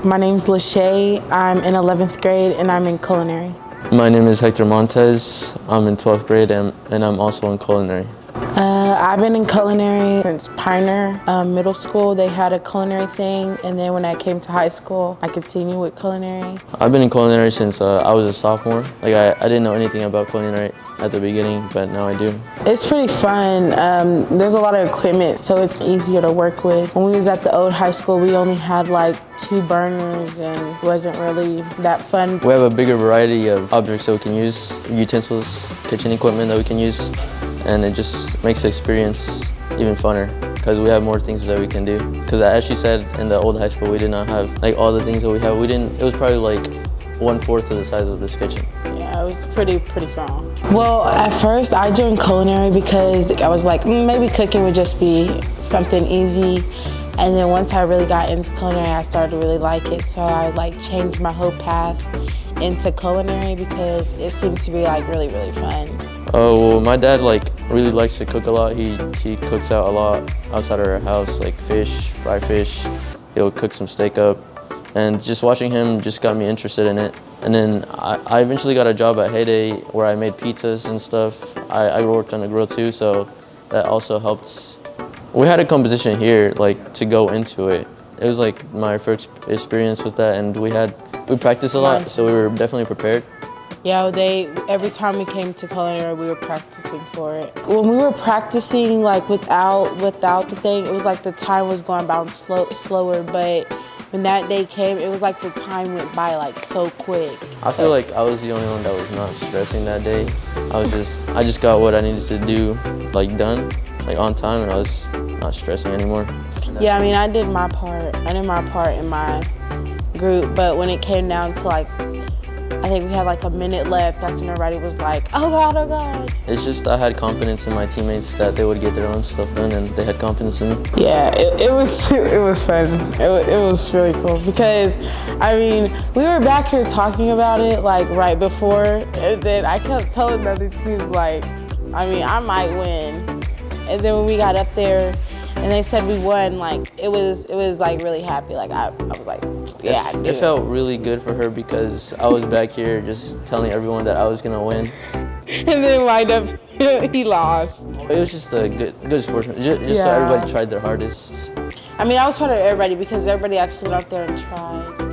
My name's Lashay. I'm in 11th grade and I'm in culinary. My name is Hector Montes. I'm in 12th grade and I'm also in culinary. I've been in culinary since Pioneer Middle School. They had a culinary thing, and then when I came to high school, I continued with culinary. I've been in culinary since I was a sophomore. Like I didn't know anything about culinary at the beginning, but now I do. It's pretty fun. There's a lot of equipment, so it's easier to work with. When we was at the old high school, we only had like 2 burners, and it wasn't really that fun. We have a bigger variety of objects that we can use, utensils, kitchen equipment that we can use. And it just makes the experience even funner because we have more things that we can do. Because as she said, in the old high school, we did not have like all the things that we have. It was probably like 1/4 of the size of this kitchen. Yeah, it was pretty small. Well, at first I joined culinary because I was like, maybe cooking would just be something easy. And then once I really got into culinary, I started to really like it. So I like changed my whole path into culinary because it seemed to be like really fun. Oh, well, my dad really likes to cook a lot. He cooks out a lot outside of our house, like fish, fry fish. He'll cook some steak up. And just watching him just got me interested in it. And then I eventually got a job at Heyday where I made pizzas and stuff. I worked on the grill too, so that also helped. We had a competition here to go into it. It was like my first experience with that, and we practiced a lot, so we were definitely prepared. Yeah, every time we came to culinary, we were practicing for it. When we were practicing without the thing, it was like the time was going by slower, but when that day came, it was like the time went by so quick. I feel like I was the only one that was not stressing that day. I just got what I needed to do done on time, and I was not stressing anymore. Yeah, I mean, I did my part. I did my part in my group, but when it came down to I think we had a minute left, that's when everybody was like, oh God, oh God. It's just I had confidence in my teammates that they would get their own stuff done, and they had confidence in me. Yeah, it was fun. It was really cool because, I mean, we were back here talking about it right before, and then I kept telling the other teams I might win. And then when we got up there and they said we won, it was really happy. I was like, yeah, I knew it felt really good for her because I was back here just telling everyone that I was gonna win. And then wind up, he lost. It was just a good sportsman, just so everybody tried their hardest. I mean, I was proud of everybody because everybody actually went out there and tried.